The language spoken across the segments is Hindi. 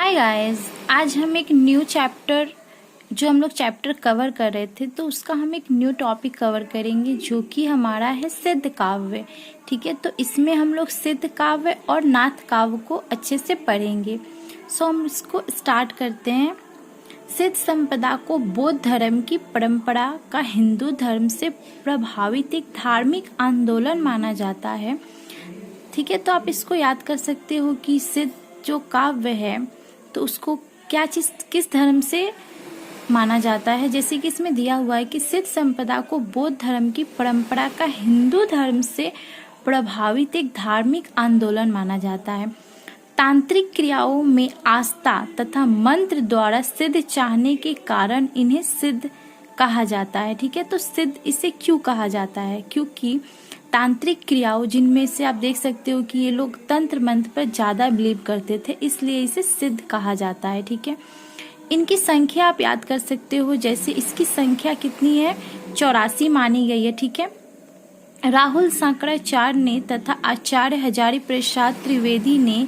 हाय गाइस, आज हम एक न्यू चैप्टर जो हम लोग चैप्टर कवर कर रहे थे तो उसका हम एक न्यू टॉपिक कवर करेंगे जो कि हमारा है सिद्ध काव्य। ठीक है, तो इसमें हम लोग सिद्ध काव्य और नाथ काव्य को अच्छे से पढ़ेंगे। सो हम इसको स्टार्ट करते हैं। सिद्ध संपदा को बौद्ध धर्म की परंपरा का हिंदू धर्म से प्रभावित एक धार्मिक आंदोलन माना जाता है। ठीक है, तो आप इसको याद कर सकते हो कि सिद्ध जो काव्य है तो उसको क्या चीज किस धर्म से माना जाता है। जैसे कि इसमें दिया हुआ है कि सिद्ध संपदा को बौद्ध धर्म की परंपरा का हिंदू धर्म से प्रभावित एक धार्मिक आंदोलन माना जाता है। तांत्रिक क्रियाओं में आस्था तथा मंत्र द्वारा सिद्ध चाहने के कारण इन्हें सिद्ध कहा जाता है। ठीक है, तो सिद्ध इसे क्यों कहा जाता है? क्योंकि तांत्रिक क्रियाओं जिनमें से आप देख सकते हो कि ये लोग तंत्र मंत्र पर ज्यादा बिलीव करते थे, इसलिए इसे सिद्ध कहा जाता है। ठीक है, इनकी संख्या आप याद कर सकते हो। जैसे इसकी संख्या कितनी है? 84 मानी गई है। ठीक है, राहुल शंकराचार्य ने तथा आचार्य हजारी प्रसाद त्रिवेदी ने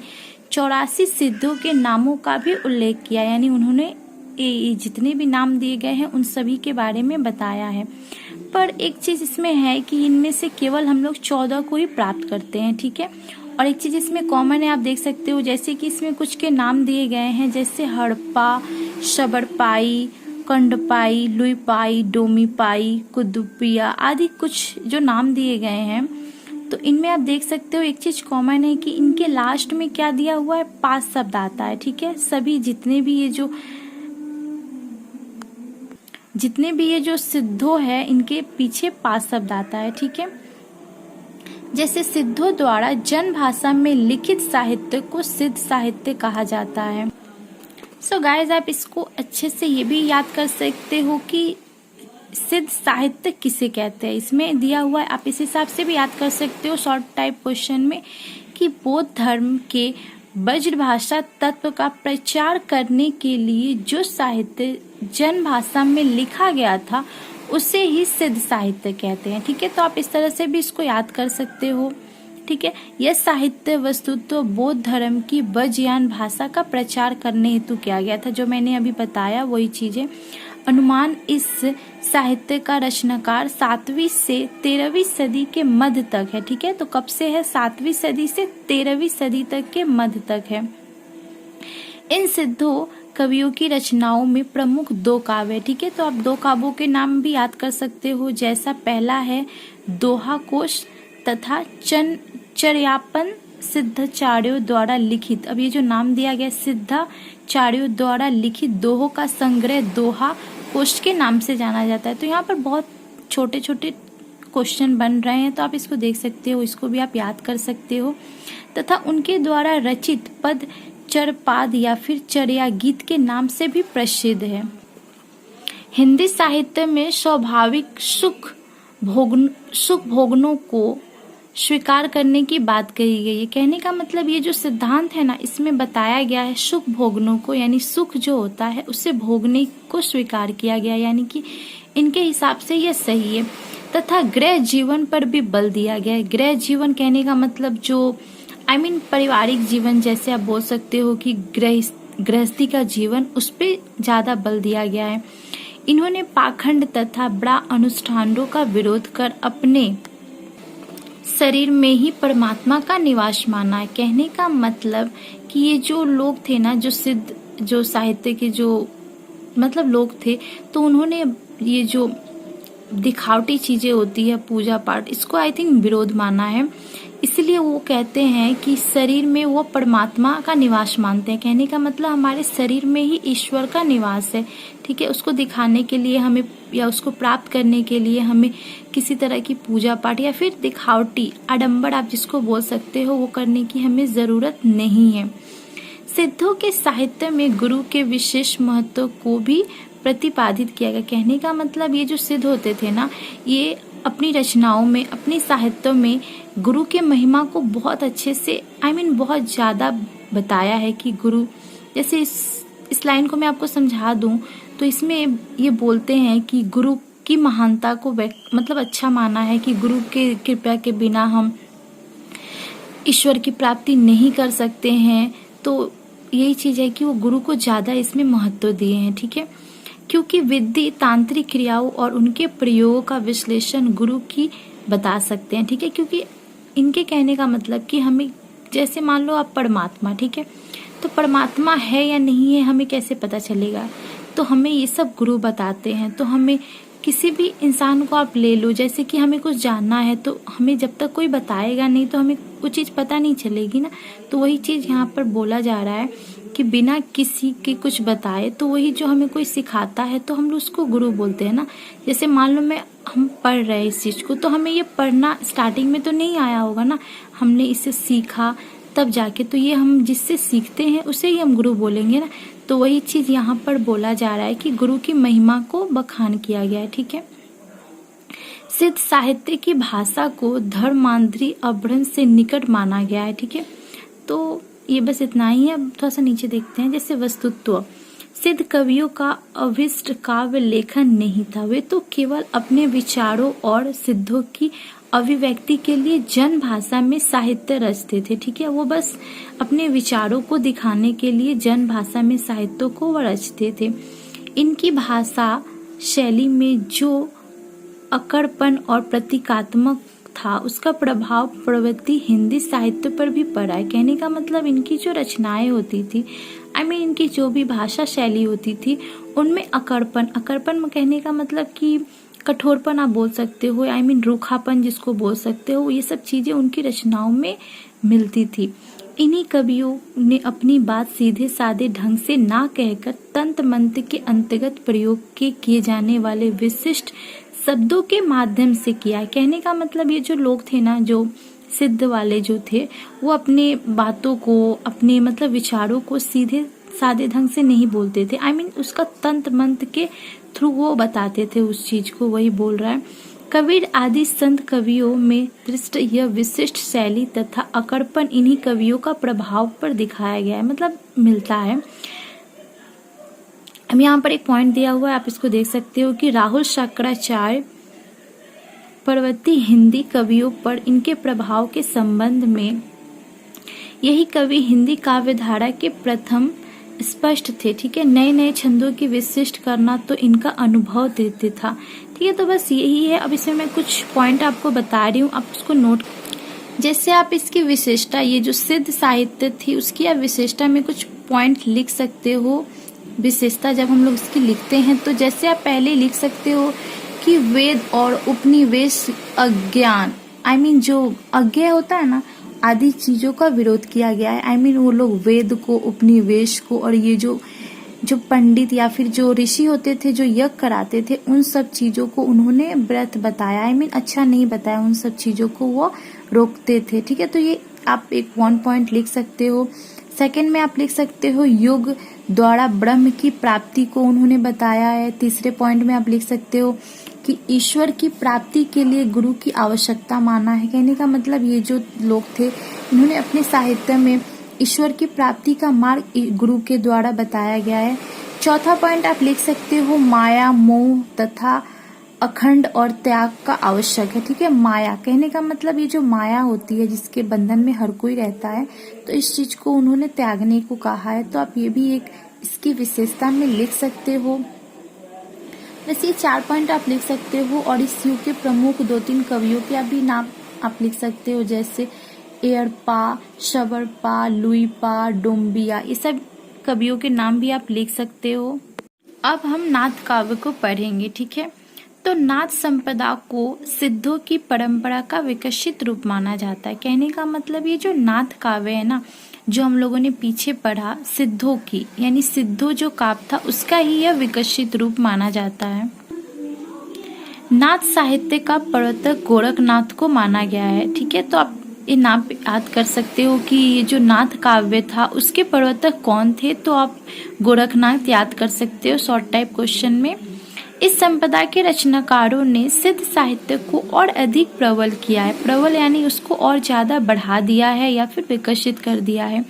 84 सिद्धों के नामों का भी उल्लेख किया, यानी उन्होंने जितने भी नाम दिए गए हैं उन सभी के बारे में बताया है। पर एक चीज इसमें है कि इनमें से केवल हम लोग 14 को ही प्राप्त करते हैं। ठीक है, और एक चीज इसमें कॉमन है, आप देख सकते हो। जैसे कि इसमें कुछ के नाम दिए गए हैं, जैसे हड़प्पा, शबरपाई, कंडपाई, लुईपाई, डोमीपाई, कुदुपिया आदि कुछ जो नाम दिए गए हैं। तो इनमें आप देख सकते हो एक चीज कॉमन है कि इनके लास्ट में क्या दिया हुआ है? पास शब्द आता है। ठीक है, सभी जितने भी ये जो सिद्धों है इनके पीछे पास शब्द आता है। ठीक है, जैसे सिद्धों द्वारा जन भाषा में लिखित साहित्य को सिद्ध साहित्य कहा जाता है। सो गाइस, आप इसको अच्छे से ये भी याद कर सकते हो कि सिद्ध साहित्य किसे कहते हैं। इसमें दिया हुआ है, आप इस हिसाब से भी याद कर सकते हो शॉर्ट टाइप क्वेश्चन में, कि बौद्ध धर्म के ब्रजभाषा तत्व का प्रचार करने के लिए जो साहित्य जन भाषा में लिखा गया था उसे ही सिद्ध साहित्य कहते हैं। ठीक है, तो आप इस तरह से भी इसको याद कर सकते हो। ठीक है, यह साहित्य वस्तुतः बौद्ध धर्म की ब्रजयान भाषा का प्रचार करने हेतु किया गया था। जो मैंने अभी बताया वही चीजें। अनुमान इस साहित्य का रचनाकार 7वीं से 13वीं सदी के मध्य तक है। ठीक है, तो कब से है? 7वीं सदी से 13वीं सदी तक के मध्य तक है। इन सिद्धों कवियों की रचनाओं में प्रमुख 2 काव्य। ठीक है, तो आप 2 काव्यों के नाम भी याद कर सकते हो। जैसा पहला है दोहा कोश तथा चर्यापन सिद्धाचार्यों द्वारा लिखित। अब ये जो नाम दिया गया सिद्धाचार्यों द्वारा लिखित दोहों का संग्रह दोहा कोश के नाम से जाना जाता है। तो यहाँ पर बहुत छोटे छोटे क्वेश्चन बन रहे हैं, तो आप इसको देख सकते हो, इसको भी आप याद कर सकते हो। तथा उनके द्वारा रचित पद चरपाद या फिर चर्या गीत के नाम से भी प्रसिद्ध है। हिंदी साहित्य में स्वाभाविक सुख भोगनों को स्वीकार करने की बात कही गई है। कहने का मतलब ये जो सिद्धांत है ना, इसमें बताया गया है सुख भोगनों को, यानी सुख जो होता है उसे भोगने को स्वीकार किया गया, यानी कि इनके हिसाब से ये सही है। तथा गृह जीवन पर भी बल दिया गया है। गृह जीवन कहने का मतलब जो पारिवारिक जीवन, जैसे आप बोल सकते हो कि गृहस्थी का जीवन, उस पे ज्यादा बल दिया गया है। इन्होंने पाखंड तथा बड़ा अनुष्ठानों का विरोध कर अपने शरीर में ही परमात्मा का निवास माना है। कहने का मतलब कि ये जो लोग थे ना, जो सिद्ध जो साहित्य के जो मतलब लोग थे, तो उन्होंने ये जो दिखावटी चीजें होती है पूजा पाठ, इसको आई थिंक विरोध माना है। इसलिए वो कहते हैं कि शरीर में वो परमात्मा का निवास मानते हैं। कहने का मतलब हमारे शरीर में ही ईश्वर का निवास है। ठीक है, उसको दिखाने के लिए हमें या उसको प्राप्त करने के लिए हमें किसी तरह की पूजा पाठ या फिर दिखावटी आडंबर आप जिसको बोल सकते हो वो करने की हमें जरूरत नहीं है। सिद्धों के साहित्य में गुरु के विशेष महत्व को भी प्रतिपादित किया गया। कहने का मतलब ये जो सिद्ध होते थे ना, ये अपनी रचनाओं में, अपनी साहित्य में गुरु के महिमा को बहुत अच्छे से बहुत ज्यादा बताया है कि गुरु, जैसे इस लाइन को मैं आपको समझा दूं तो इसमें ये बोलते हैं कि गुरु की महानता को मतलब अच्छा माना है कि गुरु के कृपा के बिना हम ईश्वर की प्राप्ति नहीं कर सकते हैं। तो यही चीज है कि वो गुरु को ज्यादा इसमें महत्व दिए हैं, ठीक है, क्योंकि विधि तांत्रिक क्रियाओं और उनके प्रयोगों का विश्लेषण गुरु की बता सकते हैं, ठीक है, क्योंकि इनके कहने का मतलब कि हमें, जैसे मान लो आप परमात्मा, ठीक है, तो परमात्मा है या नहीं है हमें कैसे पता चलेगा, तो हमें ये सब गुरु बताते हैं। तो हमें किसी भी इंसान को आप ले लो, जैसे कि हमें कुछ जानना है तो हमें जब तक कोई बताएगा नहीं तो हमें वो चीज़ पता नहीं चलेगी ना। तो वही चीज़ यहाँ पर बोला जा रहा है कि बिना किसी के कुछ बताए, तो वही जो हमें कोई सिखाता है तो हम उसको गुरु बोलते हैं ना। जैसे मान लो हम पढ़ रहे हैं इस चीज़ को, तो हमें ये पढ़ना स्टार्टिंग में तो नहीं आया होगा ना, हमने इसे सीखा तब जाके, तो ये हम जिससे सीखते हैं उसे ही हम गुरु बोलेंगे ना। तो वही चीज यहाँ पर बोला जा रहा है कि गुरु की महिमा को बखान किया गया है, ठीक है। सिद्ध साहित्य की भाषा को धर्मांतरी अभ्रंश से निकट माना गया है, ठीक है। तो ये बस इतना ही है। अब थोड़ा सा नीचे देखते हैं। जैसे वस्तुत्व, सिद्ध कवियों का अभिष्ट काव्य लेखन नहीं था, वे तो केवल अपने विचारों और सिद्धों की अभिव्यक्ति के लिए जन भाषा में साहित्य रचते थे, ठीक है। वो बस अपने विचारों को दिखाने के लिए जन भाषा में साहित्यों को वो रचते थे। इनकी भाषा शैली में जो अकड़पन और प्रतीकात्मक था, उसका प्रभाव प्रवृत्ति हिंदी साहित्य पर भी पड़ा है। कहने का मतलब इनकी जो रचनाएं होती थी, इनकी जो भी भाषा शैली होती थी, उनमें अकड़पन कहने का मतलब कि कठोरपन आप बोल सकते हो, रूखापन जिसको बोल सकते हो, ये सब चीजें उनकी रचनाओं में मिलती थी। इन्हीं कवियों ने अपनी बात सीधे साधे ढंग से ना कहकर तंत्र मंत्र के अंतर्गत प्रयोग के किए जाने वाले विशिष्ट शब्दों के माध्यम से किया। कहने का मतलब ये जो लोग थे ना, जो सिद्ध वाले जो थे, वो अपने बातों को, अपने मतलब विचारों को सीधे सादे ढंग से नहीं बोलते थे। उसका तंत्र मंत्र के थ्रू वो बताते थे उस चीज को, वही बोल रहा है। कबीर आदि संत कवियों में दृष्ट यह विशिष्ट शैली तथा अकड़पन इन्हीं कवियों का प्रभाव पर दिखाया गया है, मतलब मिलता है। अब यहाँ पर एक पॉइंट दिया हुआ है, आप इसको देख सकते हो कि राहुल शंकराचार्य परवर्ती हिंदी कवियों पर इनके प्रभाव के संबंध में, यही कवि हिंदी काव्य धारा के प्रथम स्पष्ट थे, ठीक है। नए नए छंदों की विशिष्ट करना तो इनका अनुभव देते था, ठीक है। तो बस यही है। अब इसमें मैं कुछ पॉइंट आपको बता रही हूँ, आप उसको नोट। जैसे आप इसकी विशेषता, ये जो सिद्ध साहित्य थी उसकी आप विशेषता में कुछ पॉइंट लिख सकते हो। विशेषता जब हम लोग इसकी लिखते हैं तो जैसे आप पहले लिख सकते हो कि वेद और उपनिवेश अज्ञान, जो अज्ञेय होता है ना, आदि चीजों का विरोध किया गया है। वो लोग वेद को, उपनिवेश को, और ये जो पंडित या फिर जो ऋषि होते थे जो यज्ञ कराते थे, उन सब चीजों को उन्होंने व्रत बताया। अच्छा नहीं बताया, उन सब चीजों को वो रोकते थे, ठीक है। तो ये आप एक 1 पॉइंट लिख सकते हो। सेकंड में आप लिख सकते हो युग द्वारा ब्रह्म की प्राप्ति को उन्होंने बताया है। तीसरे पॉइंट में आप लिख सकते हो कि ईश्वर की प्राप्ति के लिए गुरु की आवश्यकता माना है। कहने का मतलब ये जो लोग थे, इन्होंने अपने साहित्य में ईश्वर की प्राप्ति का मार्ग गुरु के द्वारा बताया गया है। चौथा पॉइंट आप लिख सकते हो माया, मोह तथा अखंड और त्याग का आवश्यक है, ठीक है। माया कहने का मतलब ये जो माया होती है जिसके बंधन में हर कोई रहता है, तो इस चीज को उन्होंने त्यागने को कहा है। तो आप ये भी एक इसकी विशेषता में लिख सकते हो। वैसे ये 4 पॉइंट आप लिख सकते हो। और इस युग के प्रमुख 2-3 कवियों के भी नाम आप लिख सकते हो, जैसे एयरपा, शबरपा, लुईपा, डोम्बिया, ये सब कवियों के नाम भी आप लिख सकते हो। अब हम नाथ काव्य को पढ़ेंगे, ठीक है। तो नाथ संपदा को सिद्धों की परंपरा का विकसित रूप माना जाता है। कहने का मतलब ये जो नाथ काव्य है ना, जो हम लोगों ने पीछे पढ़ा, सिद्धों की, यानी सिद्धों जो काव्य था उसका ही यह विकसित रूप माना जाता है। नाथ साहित्य का प्रवर्तक गोरखनाथ को माना गया है, ठीक है। तो आप ये नाम याद कर सकते हो कि ये जो नाथ काव्य था उसके प्रवर्तक कौन थे, तो आप गोरखनाथ याद कर सकते हो शॉर्ट टाइप क्वेश्चन में। इस संपदा के रचनाकारों ने सिद्ध साहित्य को और अधिक प्रबल किया है। प्रबल यानी उसको और ज्यादा बढ़ा दिया है या फिर विकसित कर दिया है।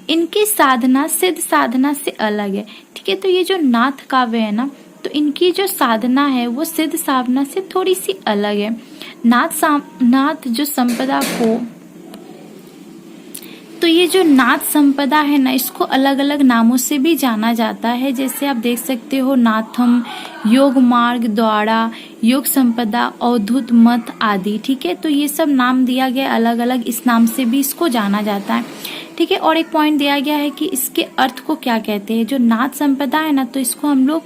इनकी साधना सिद्ध साधना से अलग है, ठीक है। तो ये जो नाथ काव्य है ना, तो इनकी जो साधना है वो सिद्ध साधना से थोड़ी सी अलग है। नाथ जो संपदा को तो ये जो नाथ संपदा है ना, इसको अलग अलग नामों से भी जाना जाता है। जैसे आप देख सकते हो नाथम, योग मार्ग, द्वारा, योग संपदा, अवधूत मत आदि। ठीक है, तो ये सब नाम दिया गया अलग अलग, इस नाम से भी इसको जाना जाता है। ठीक है, और एक पॉइंट दिया गया है कि इसके अर्थ को क्या कहते हैं। जो नाथ संपदा है ना, तो इसको हम लोग,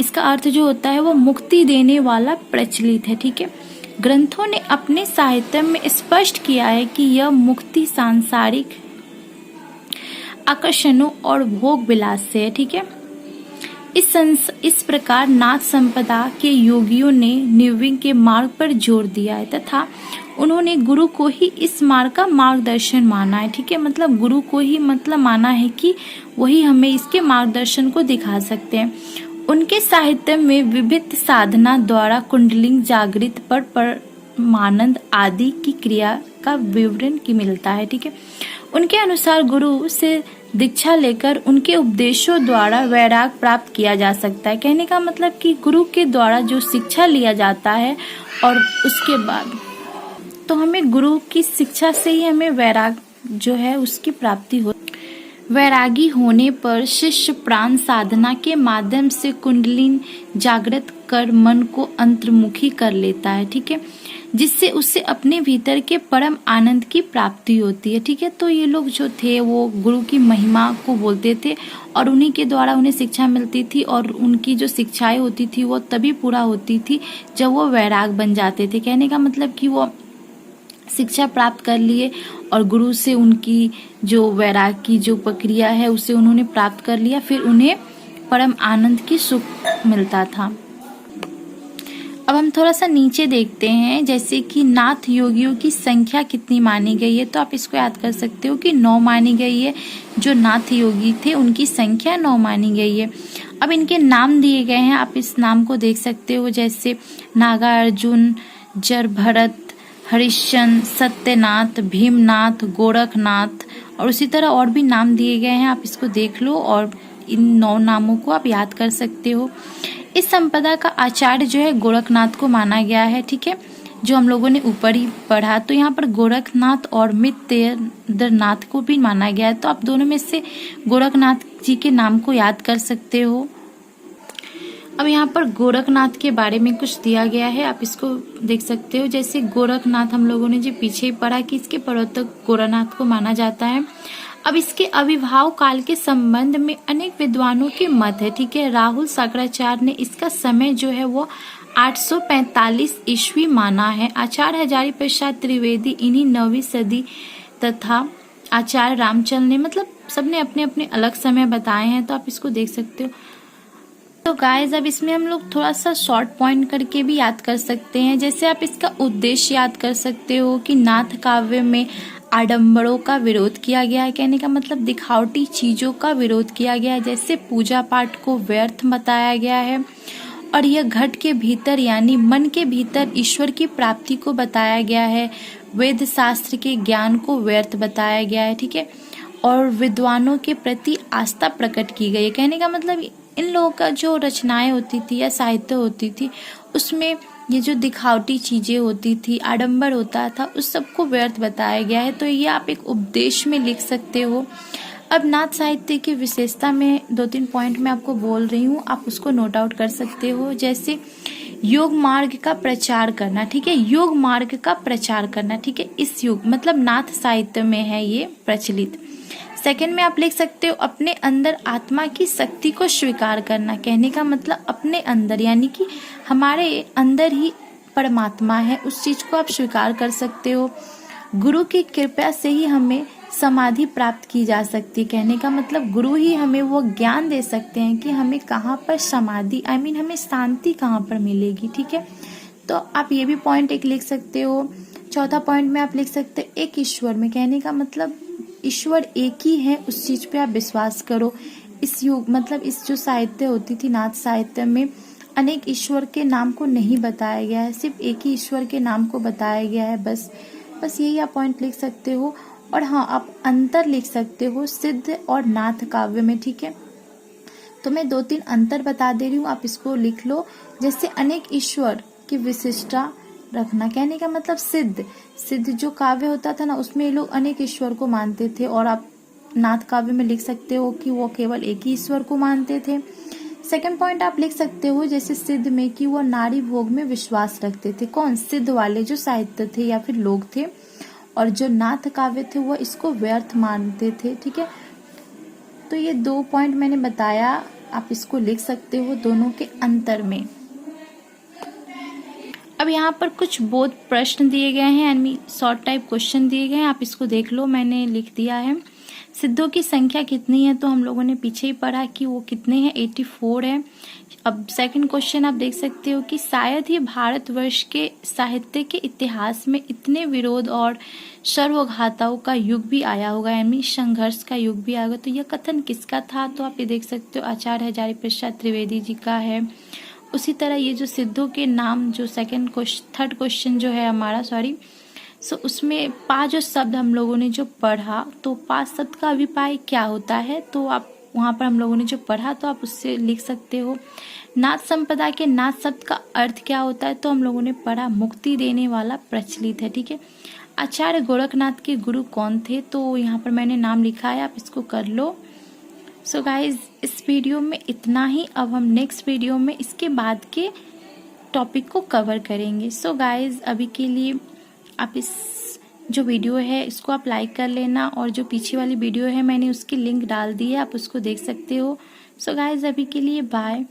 इसका अर्थ जो होता है वो मुक्ति देने वाला प्रचलित है। ठीक है, ग्रंथों ने अपने साहित्य में स्पष्ट किया है कि यह मुक्ति सांसारिक आकर्षणों और भोग विलास से है। ठीक है, इस प्रकार नाथ संपदा के योगियों ने निर्विघ्न के मार्ग पर जोर दिया है तथा उन्होंने गुरु को ही इस मार्ग का मार्गदर्शन माना है। ठीक है, मतलब गुरु को ही मतलब माना है कि वही हमें इसके मार्गदर्शन को दिखा सकते हैं। उनके साहित्य में विभिन्न साधना द्वारा कुंडलिनी जागृत पर परमानंद आदि की क्रिया का विवरण की मिलता है। ठीक है, उनके अनुसार गुरु से दीक्षा लेकर उनके उपदेशों द्वारा वैराग प्राप्त किया जा सकता है। कहने का मतलब कि गुरु के द्वारा जो शिक्षा लिया जाता है और उसके बाद तो हमें गुरु की शिक्षा से ही हमें वैराग जो है उसकी प्राप्ति हो। वैरागी होने पर शिष्य प्राण साधना के माध्यम से कुंडलिनी जागृत कर मन को अंतर्मुखी कर लेता है। ठीक है, जिससे उससे अपने भीतर के परम आनंद की प्राप्ति होती है। ठीक है, तो ये लोग जो थे वो गुरु की महिमा को बोलते थे और उन्हीं के द्वारा उन्हें शिक्षा मिलती थी और उनकी जो शिक्षाएं होती थी वो तभी पूरा होती थी जब वो वैराग बन जाते थे। कहने का मतलब कि वो शिक्षा प्राप्त कर लिए और गुरु से उनकी जो वैराग की जो प्रक्रिया है उसे उन्होंने प्राप्त कर लिया, फिर उन्हें परम आनंद की सुख मिलता था। अब हम थोड़ा सा नीचे देखते हैं, जैसे कि नाथ योगियों की संख्या कितनी मानी गई है। तो आप इसको याद कर सकते हो कि 9 मानी गई है। जो नाथ योगी थे उनकी संख्या 9 मानी गई है। अब इनके नाम दिए गए हैं, आप इस नाम को देख सकते हो, जैसे नागार्जुन, जरभरत, हरिश्चंद्र, सत्यनाथ, भीमनाथ, गोरखनाथ और उसी तरह और भी नाम दिए गए हैं। आप इसको देख लो और इन 9 नामों को आप याद कर सकते हो। इस संपदा का आचार्य जो है गोरखनाथ को माना गया है। ठीक है, जो हम लोगों ने ऊपर ही पढ़ा, तो यहाँ पर गोरखनाथ और मित्रेंद्रनाथ को भी माना गया है। तो आप दोनों में से गोरखनाथ जी के नाम को याद कर सकते हो। अब यहाँ पर गोरखनाथ के बारे में कुछ दिया गया है, आप इसको देख सकते हो। जैसे गोरखनाथ हम लोगों ने जो पीछे ही पढ़ा कि इसके प्रवर्तक गोरखनाथ को माना जाता है। अब इसके आविर्भाव काल के संबंध में अनेक विद्वानों के मत है। ठीक है, राहुल शंकराचार्य ने इसका समय जो है वो 845 ईस्वी माना है। आचार्य हजारी प्रसाद त्रिवेदी इन्हीं 9वीं सदी तथा आचार्य रामचंद्र ने, मतलब सबने अपने अपने अलग समय बताए हैं, तो आप इसको देख सकते हो। तो गाइस अब इसमें हम लोग थोड़ा सा शॉर्ट पॉइंट करके भी याद कर सकते हैं। जैसे आप इसका उद्देश्य याद कर सकते हो कि नाथ काव्य में आडंबरों का विरोध किया गया है। कहने का मतलब दिखावटी चीजों का विरोध किया गया है। जैसे पूजा पाठ को व्यर्थ बताया गया है और यह घट के भीतर यानी मन के भीतर ईश्वर की प्राप्ति को बताया गया है। वेद शास्त्र के ज्ञान को व्यर्थ बताया गया है। ठीक है, और विद्वानों के प्रति आस्था प्रकट की गई है। कहने का मतलब इन लोगों का जो रचनाएं होती थी या साहित्य होती थी उसमें ये जो दिखावटी चीजें होती थी, आडंबर होता था, उस सबको व्यर्थ बताया गया है। तो ये आप एक उपदेश में लिख सकते हो। अब नाथ साहित्य की विशेषता में 2-3 पॉइंट मैं आपको बोल रही हूँ, आप उसको नोट आउट कर सकते हो। जैसे योग मार्ग का प्रचार करना। ठीक है, योग मार्ग का प्रचार करना। ठीक है, इस युग मतलब नाथ साहित्य में है ये प्रचलित। सेकंड में आप लिख सकते हो अपने अंदर आत्मा की शक्ति को स्वीकार करना। कहने का मतलब अपने अंदर यानी कि हमारे अंदर ही परमात्मा है, उस चीज को आप स्वीकार कर सकते हो। गुरु की कृपा से ही हमें समाधि प्राप्त की जा सकती है। कहने का मतलब गुरु ही हमें वो ज्ञान दे सकते हैं कि हमें कहाँ पर समाधि हमें शांति कहाँ पर मिलेगी। ठीक है, तो आप ये भी पॉइंट एक लिख सकते हो। चौथा पॉइंट में आप लिख सकते हो एक ईश्वर में। कहने का मतलब ईश्वर एक ही है, उस चीज पे आप विश्वास करो। इस युग मतलब इस जो साहित्य होती थी नाथ साहित्य में अनेक ईश्वर के नाम को नहीं बताया गया है, सिर्फ एक ही ईश्वर के नाम को बताया गया है। बस यही आप पॉइंट लिख सकते हो। और हाँ, आप अंतर लिख सकते हो सिद्ध और नाथ काव्य में। ठीक है, तो मैं 2-3 अंतर बता दे रही हूँ, आप इसको लिख लो। जैसे अनेक ईश्वर की विशिष्टता रखना। कहने का मतलब सिद्ध जो काव्य होता था ना, उसमें ये लोग अनेक ईश्वर को मानते थे, और आप नाथ काव्य में लिख सकते हो कि वो केवल एक ही ईश्वर को मानते थे। सेकंड पॉइंट आप लिख सकते हो जैसे सिद्ध में कि वो नारी भोग में विश्वास रखते थे। कौन? सिद्ध वाले जो साहित्य थे या फिर लोग थे। और जो नाथ काव्य थे वो इसको व्यर्थ मानते थे। ठीक है, तो ये 2 पॉइंट मैंने बताया, आप इसको लिख सकते हो दोनों के अंतर में। अब यहाँ पर कुछ बोध प्रश्न दिए गए हैं, यानी शॉर्ट टाइप क्वेश्चन दिए गए हैं, आप इसको देख लो, मैंने लिख दिया है। सिद्धों की संख्या कितनी है? तो हम लोगों ने पीछे ही पढ़ा कि वो कितने हैं, 84 है। अब सेकंड क्वेश्चन आप देख सकते हो कि शायद ही भारतवर्ष के साहित्य के इतिहास में इतने विरोध और सर्वघाताओं का युग भी आया होगा, यानी संघर्ष का युग भी आया होगा। तो यह कथन किसका था? तो आप ये देख सकते हो आचार्य हजारी प्रसाद त्रिवेदी जी का है। उसी तरह ये जो सिद्धों के नाम, जो थर्ड क्वेश्चन जो है हमारा, सो उसमें पा जो शब्द हम लोगों ने जो पढ़ा, तो पा शब्द का अभिप्राय क्या होता है? तो आप वहाँ पर हम लोगों ने जो पढ़ा तो आप उससे लिख सकते हो। नाथ संपदा के नाथ शब्द का अर्थ क्या होता है? तो हम लोगों ने पढ़ा मुक्ति देने वाला प्रचलित है। ठीक है, आचार्य गोरखनाथ के गुरु कौन थे? तो यहाँ पर मैंने नाम लिखा है, आप इसको कर लो। सो गाइज, इस वीडियो में इतना ही। अब हम नेक्स्ट वीडियो में इसके बाद के टॉपिक को कवर करेंगे। सो गाइज, अभी के लिए आप इस जो वीडियो है इसको आप लाइक कर लेना, और जो पीछे वाली वीडियो है मैंने उसकी लिंक डाल दी है, आप उसको देख सकते हो। सो गाइज, अभी के लिए बाय।